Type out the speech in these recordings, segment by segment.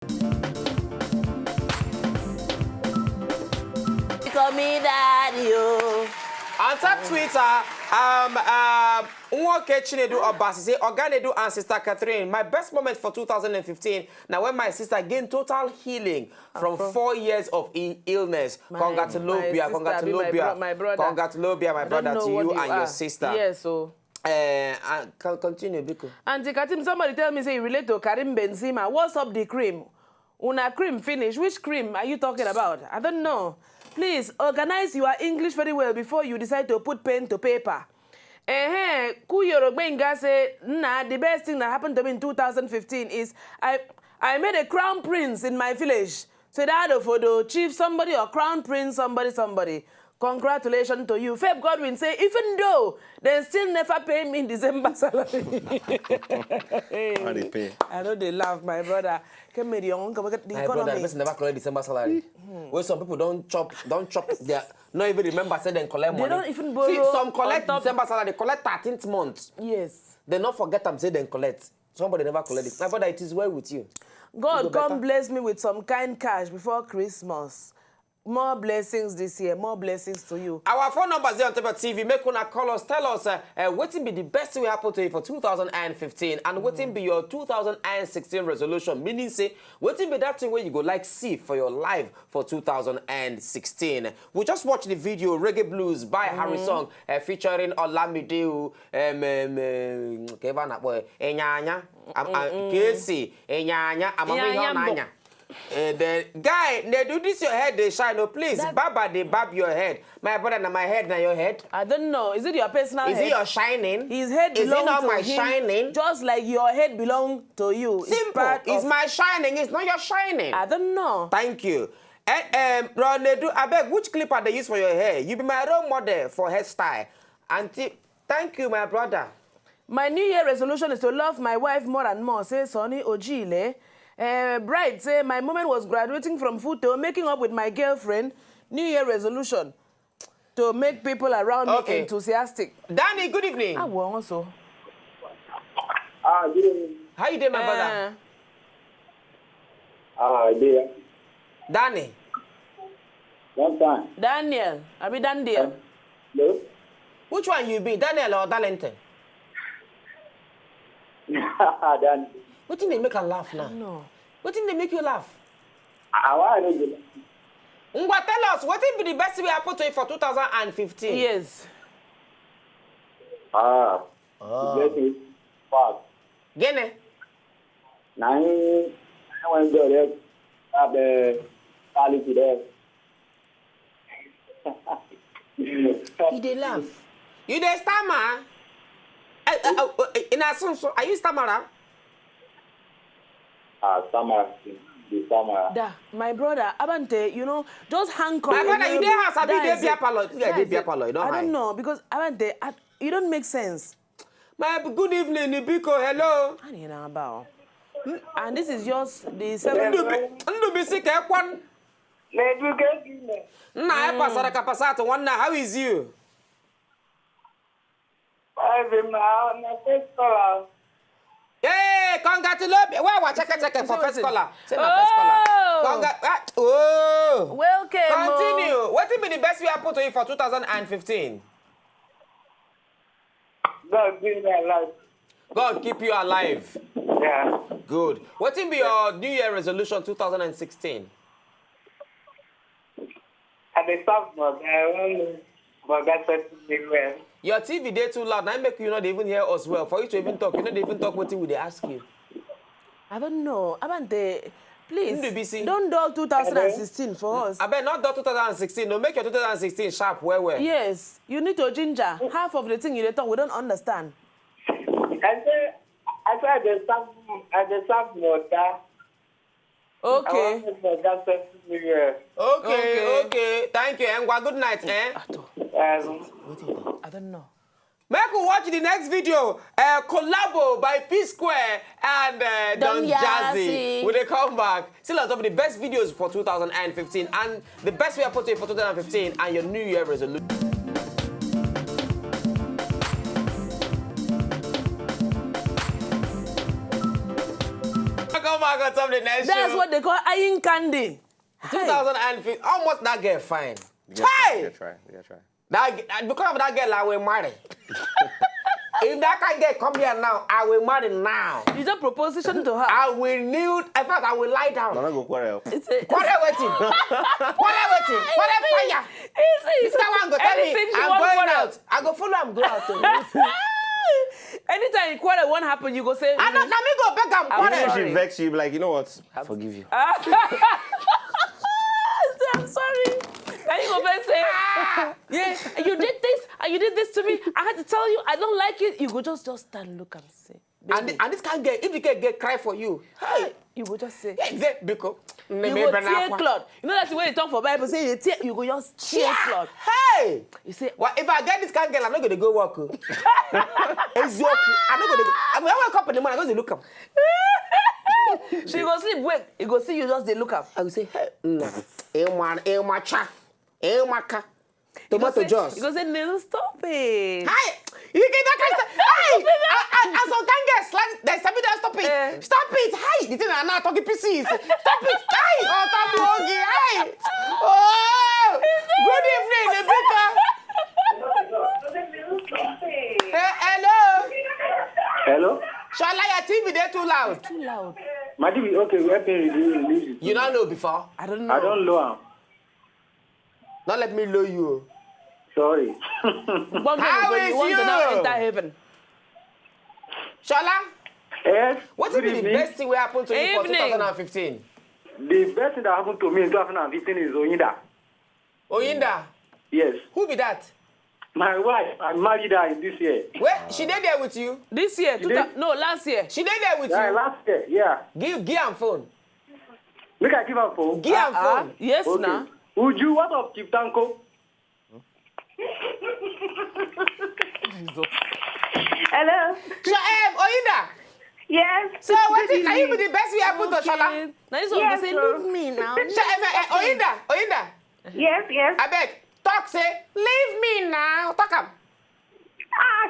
Call me daddy, oh. On top Twitter, Chinedu Obasi say, Oganedu and Sister Catherine, my best moment for 2015, now when my sister gained total healing from 4 years of illness. Congratulations, my brother. Congratulations, my brother, to you and your sister. Yes, so. Continue, Biko. Auntie Katim, somebody tell me, say, you relate to Karim Benzema. What's up the cream? Una cream finish. Which cream are you talking about? I don't know. Please, organize your English very well before you decide to put pen to paper. Kuyorogbenga say, nah, the best thing that happened to me in 2015 is I made a crown prince in my village. So that for the chief somebody or crown prince somebody. Congratulations to you. Feb Godwin say, even though they still never pay me in December salary. How they pay? I know they laugh, my brother. Come here, my brother, the person never collect December salary. Where some people don't chop their, not even remember say they collect money. They don't even borrow. See, some collect December salary, they collect 13th month. Yes. They not forget them say they collect. Somebody never collect it. My brother, it is well with you. God come bless me with some kind cash before Christmas. More blessings this year, more blessings to you. Our phone number is there on TV. Make una call us, tell us what will be the best thing will happen to you for 2015 and what will be your 2016 resolution. Meaning say, what will be that thing where you go like see for your life for 2016. We just watched the video Reggae Blues by Harry Song featuring Olamide, Kevin Enyanya, Casey, Enyanya, Amami. The guy, they do this your head, they shine. No, please, Baba, they bab your head. My brother, now my head, now your head. I don't know. Is it your personal head? Is it your shining? His head belongs to him. Is it not my shining? Just like your head belongs to you. Simple. It's my shining. It's not your shining. I don't know. Thank you. Ronaldo, I beg, which clipper they use for your hair? You be my role model for hairstyle. Auntie, thank you, my brother. My New Year resolution is to love my wife more and more. Say Sonny Ojile. Bride say my moment was graduating from food to making up with my girlfriend. New Year resolution to make people around me enthusiastic. Danny, good evening. I will also. Good evening. How you doing, my brother? Dear. Danny. Long time. Daniel. I be Daniel. Hello? Which one you be, Daniel or Darlington? Daniel. What did they make her laugh now? No. What did they make you laugh? Why don't you? Tell us, what will be the best way happen to you for 2015? Yes. Get it fast. Gene? Now, I want to go there. Have the quality there. You they laugh. You they stammer? In a sense, are you stammerer? Summer. Da, my brother, Abante, you know, just hang on. My brother, you didn't have to be there, you don't I don't know, because Abante, you don't make sense. My good evening, Nibiko, hello. I don't know about. And this is just the 7th. How is you? Hey, congratulations. Wow, check for first caller. Say my first caller. Welcome. Continue. What will be the best way I put to you for 2015? God keep me alive. God keep you alive. Yeah. Good. What will be your New Year resolution 2016? At the start, but that's well. Your TV day too loud. Now make you not even hear us well. For you to even talk, you not even talk what would they ask you? I don't know. Abante, please NDUBUISI. don't do 2016 for us. I bet not do 2016. No, make your 2016 sharp. Where? Yes, you need to ginger. Half of the thing you talk, we don't understand. I said at the start, Okay. Okay. Thank you. And good night, eh? I don't know. Make we watch the next video. Collabo by P Square and Don Jazzy. Will they come back? Still on top of the best videos for 2015 and the best way I put it for 2015 and your New Year resolution. Come on. I got something next That's show. what they call eyeing candy. 2015. Almost that girl fine. You gotta try. That because of that girl, I will marry. If that kind girl come here now, I will marry now. You just proposition to her. I will kneel. In fact, I will lie down. No, go quarrel. It's a, Quarrel waiting. Quarrel waiting. Quarrel fire. This guy want to tell me I'm going out. I go follow him go out. Anytime you quarrel won't happen, you go say. I don't. Let me go back and I'm quarrel. sorry. She vex you, be like, you know what? I forgive you. I'm sorry. Then you go back and say, yeah, you did this, and you did this to me. I had to tell you, I don't like it. You go just stand, look and say. And this can't get. If the girl get cry for you, hey, you go just say. yeah, exactly. Because You go tear cloth. You know that's the way you talk for Bible. Say you tear, you go just tear cloth. Hey! You say, well, if I get this kind of girl, I'm not going to go work. Exactly. I'm not going to go. I mean, I wake up in the morning, I go to look up. she go sleep, wait. You go see you just they look up. I will say, hey, tomato juice. You go say, no, stop it. Hi! You get that kind of stuff. Hey! I some kind girls like there's somebody that stop it. Stop it! Hi! The thing I'm not talking pieces. Stop it! Hi! Oh, stop it! Okay! Hi! Oh! Good evening, Rebecca. Hello. Hello? Shola, your TV there too loud. Too loud. My TV, okay, where can you release it? You don't know before. I don't know. I don't know. Don't let me know you. Sorry. How is you want to you? now enter heaven. Shola, Yes. what will be the evening. best thing will happen to you for Evening. 2015? The best thing that happened to me in 2015 is Oyinda. Oyinda, Yes. who be that? My wife, I married her this year. Where? She did there with you? This year, did? no, last year. She did there with Yeah, you? last year, yeah. Give am phone. Make I give her phone. Give am phone. Yes, Okay. now. Would you, what of Chief Tanko? Hello. Oyinda. Yes. So what is can you be the best we happen to Shola? Now this one Yes, go say, sir. leave me now. Oyinda. Yes, yes. I beg. Talk say, leave me now. Talk am.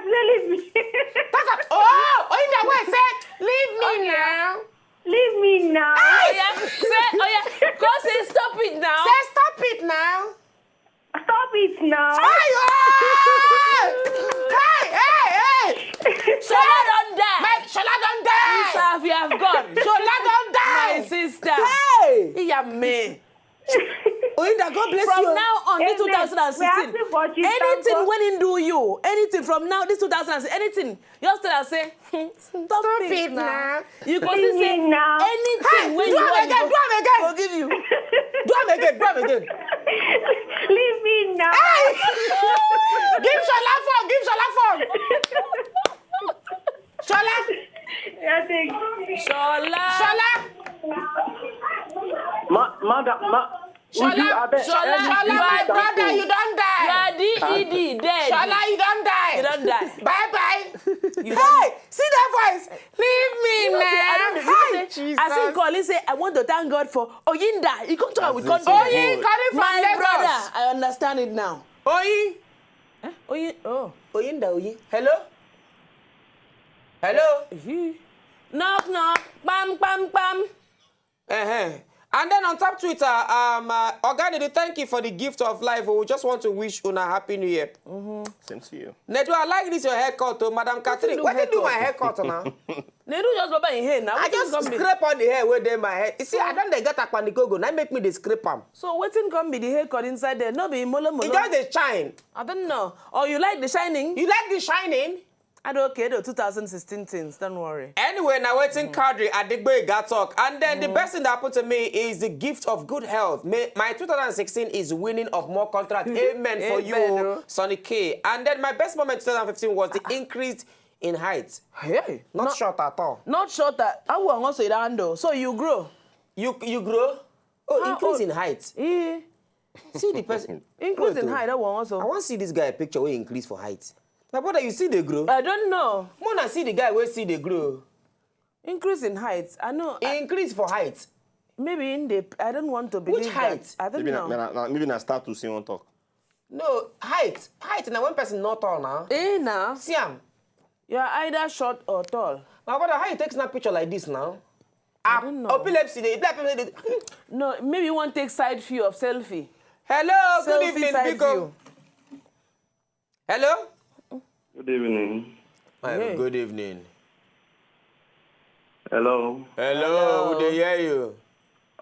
Leave me. Talk am. Oh, Oyinda, wait, say, leave me now. Leave me now. Oh yeah, say, go say stop it now. Say stop it now. Stop it now. Hey! Shola don't die. Shola don't die. Sir, you have gone. Shola don't die. My sister. Hey! Yeah, me. Oyinda, God bless From you. now on, this Amen. 2016, We are asking for Chief anything Tanko. when in do you, anything from now, this 2016, anything, just tell us say, stop it now. You go Leave see say, me now. anything Hey, when do you am want, again, do am again. forgive you. Do am again. Leave me now. Hey! Give Shola phone. Shola. I think. Shola. Shola, my brother, you don't die. You are DED, dead. Shola, you don't die. You don't die. Bye. You Hey, see that voice? Leave me now. I don't Hey, know. Jesus. I see call, he say, I want to thank God for Oyinda. He come to her with That's it. confidence. Oyin, calling from My Lagos. brother, I understand it now. Oyin. Oyin, oh. Oyinda. Hello? Knock, knock, bam, bam, bam. And then on top Twitter, Organidi, thank you for the gift of life. We just want to wish Una Happy New Year. Same to you. Nedu, I like this your haircut, Madam Catherine. What did you do my haircut now? They do just baba in hair now. I just scrape on the hair where they my hair. You see, I don't get a pandikogo. Now make me the scrape am. So waiting come be the haircut inside there. No be molo molo. It just the shine. I don't know. Or you like the shining? You like the shining? I don't care though. 2016 things. Don't worry. Anyway, now waiting Kadri Adigbe got talk. And then the best thing that happened to me is the gift of good health. My 2016 is winning of more contracts. Amen for you, Sonny K. And then my best moment in 2015 was the increase in height. Hey. Not short at all. Not short. I will also handle. So you grow. You grow? Oh, How increase old? in height. Yeah. See the person. Increase Wait, in height. I will also. I want to see this guy picture where he increase for height. My brother, you see the grow? I don't know. Mona see the guy where see the grow. Increase in height. I know. He increase for height. Maybe in the. I don't want to believe Which height? that. I don't know. Maybe na start to see one talk. No, height. Height now one person not tall now. Now. See him. You are either short or tall. My brother, how you take snap picture like this now? I don't know. Epilepsy. No, maybe you want to take side view of selfie. Hello, good Selfie evening, side Biko. view. Hello? Good evening. Hey. Good evening. Hello. Hello, would they hear you?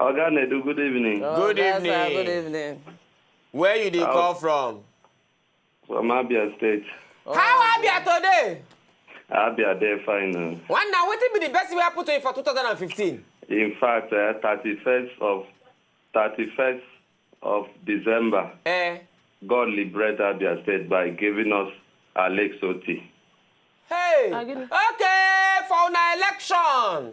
Oganedu, good evening. Good that's evening. Good evening. Where you did call from? From Abia State. How Abia today? Abia there fine. One now, what will be the best we happen to you for 2015? In fact, 31st of December, God liberated Abia State by giving us Alex Oti. Hey, Again. okay, for an election.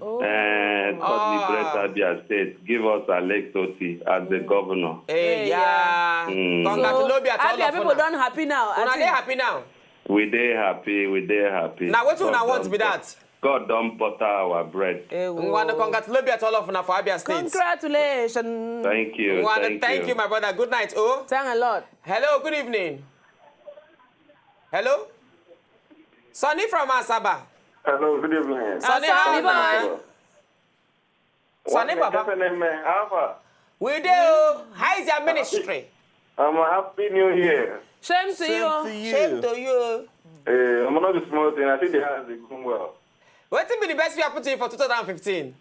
God liberated Abia State, give us Alex Oti as the governor. Hey, yeah. Congratulations to all Abia of people una. don't happy now. Una they happy now? We there happy. Now, what do you want be that? God don't butter our bread. We want to congratulate all of una for Abia State. Congratulations. Thank you. We want to thank you, my brother. Good night, oh. Thank a lot. Hello, good evening. Hello? Sonny from ASABA. Hello, good evening. Sonny, Sonny how boy. Sonny, Baba. We do. How is your ministry? I'm a happy new year. Shame to you. Shame to you. I'm not the small thing. I think the house is going well. What will be the best we happen to you for 2015?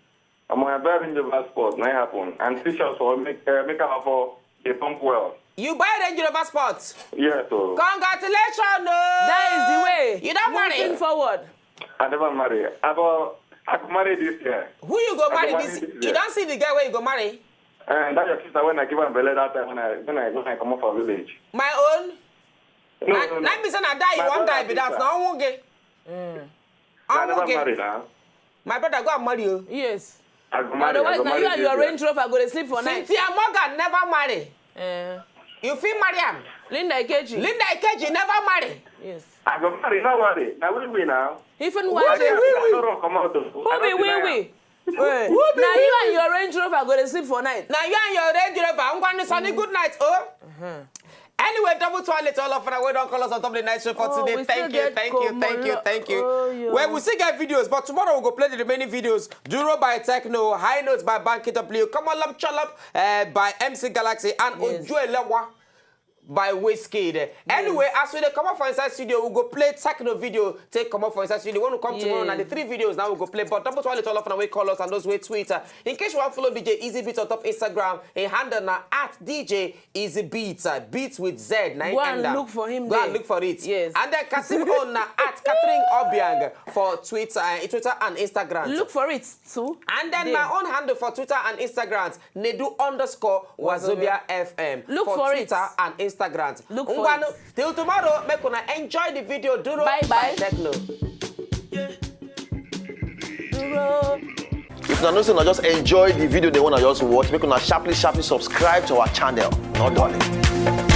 I'm going to buy the passport. Now happen. And t-shirts for make up for the pump well. You buy Range Rover Sport? Yes, so. Congratulations, no. That is the way. You don't Moving marry. forward. I never marry. I could marry this year. Who you go marry I this? marry this You year. don't see the guy where you go marry? And that's your sister when I give her belly that time when I come up from village. My own? No. Let me say I die. You My won't die, brother but that's sister. not one gay. I never marry now. My brother go and marry you. Yes. I could marry. Otherwise, now you and your Range Rover go to sleep for night. Cynthia Morgan never marry. You feel marry him? Linda Ikechi. Linda Ikeji never marry. Yes. I could marry. No worry. I will be now. Even Who one. be Who be? Now you and your Range Rover go to sleep for night. Now you and your Range Rover, I'm going to Sunny good night, oh. Anyway, double toilet all of us. We don't call us on top of the night show for today. we Thank still you, get thank you. Oh, yeah. Well, we still get videos, but tomorrow we'll go play the remaining videos. Duro by Techno, High Notes by Bank It Up Leo, Come On Lump Challop by MC Galaxy, and Yes. Ojo Elewa by Whiskey. Anyway, as we come up for inside studio, we'll go play techno video. Take come up for inside studio. When we come tomorrow, and the 3 videos now we'll go play. But double toilet all of them, we call us and those way Twitter. In case you want to follow DJ Easy Beats on top Instagram, a handle now at DJ Easy Beats, Beats with Z. Go and look for him Go there. and look for it. Yes. And then Kasim on at Catherine Obiang for Twitter and Instagram. Look for it too. And then There. my own handle for Twitter and Instagram, Nedu_Wazobia FM. Look for it. Twitter and Instagram. Look for Ngwanu, it. till tomorrow, make una enjoy the video. Duro Bye. by Techno. If you know, just enjoy the video they want to just watch, make una sharply subscribe to our channel. Not darling.